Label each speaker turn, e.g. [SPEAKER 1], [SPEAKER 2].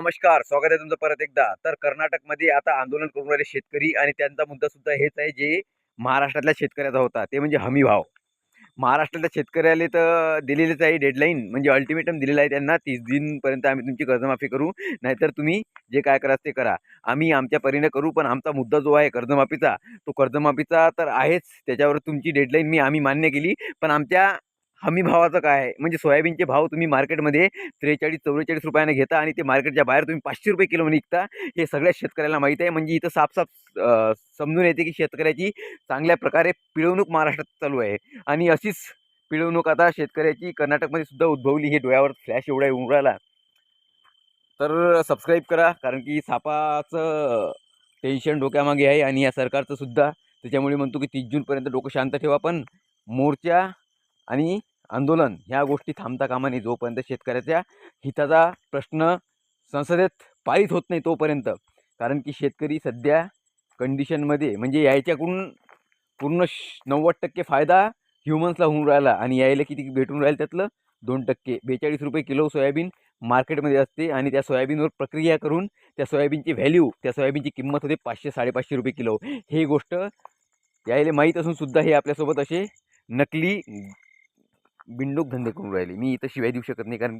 [SPEAKER 1] नमस्कार, स्वागत आहे तुमचं परत एकदा. तर कर्नाटकमध्ये आता आंदोलन करून राहिले शेतकरी आणि त्यांचा मुद्दा सुद्धा हेच आहे, जे महाराष्ट्रातल्या शेतकऱ्याचा होता, ते म्हणजे हमी भाव. महाराष्ट्रातल्या शेतकऱ्याला तर दिलेलीच आहे डेडलाईन, म्हणजे अल्टिमेटम दिलेलं आहे त्यांना, 30 दिनपर्यंत आम्ही तुमची कर्जमाफी करू, नाहीतर तुम्ही जे काय कराल ते करा. आम्ही आमच्या परीने करू, पण आमचा मुद्दा जो आहे कर्जमाफीचा, तो कर्जमाफीचा तर आहेच. त्याच्यावर तुमची डेडलाईन आम्ही मान्य केली, पण आमच्या हमी भावाचं काय आहे? म्हणजे सोयाबीनचे भाव तुम्ही मार्केटमध्ये 43-44 रुपयाने घेता आणि ते मार्केटच्या बाहेर तुम्ही 500 रुपये किलोने विकता. हे सगळ्या शेतकऱ्याला माहीत आहे. म्हणजे इथं साफ-साफ समजून येते की शेतकऱ्याची चांगल्या प्रकारे पिळवणूक महाराष्ट्रात चालू आहे. आणि अशीच पिळवणूक आता शेतकऱ्याची कर्नाटकमध्ये सुद्धा उद्भवली. हे डोळ्यावर फ्लॅश एवढा येऊन राहिला. तर सबस्क्राईब करा, कारण की सापाचं टेन्शन डोक्यामागे आहे आणि या सरकारचं सुद्धा. त्याच्यामुळे म्हणतो की 30 जूनपर्यंत डोकं शांत ठेवा, पण मोर्चा आणि आंदोलन ह्या गोष्टी थांबता कामा नये. जोपर्यंत शेतकऱ्याच्या हिताचा प्रश्न संसदेत पारित होत नाही तोपर्यंत. कारण की शेतकरी सध्या कंडिशनमध्ये, म्हणजे याच्याकडून पूर्ण 90% फायदा ह्युमन्सला होऊन राहिला आणि यायला किती भेटून राहील त्यातलं 2%. 42 रुपये किलो सोयाबीन मार्केटमध्ये असते आणि त्या सोयाबीनवर प्रक्रिया करून त्या सोयाबीनची व्हॅल्यू, त्या सोयाबीनची किंमत होते 500-550 रुपये किलो. हे गोष्ट यायला माहीत असून सुद्धा हे आपल्यासोबत असे नकली बिंडोक धंदे करून राहिले. मी इथं शिवाय देऊ शकत नाही, कारण की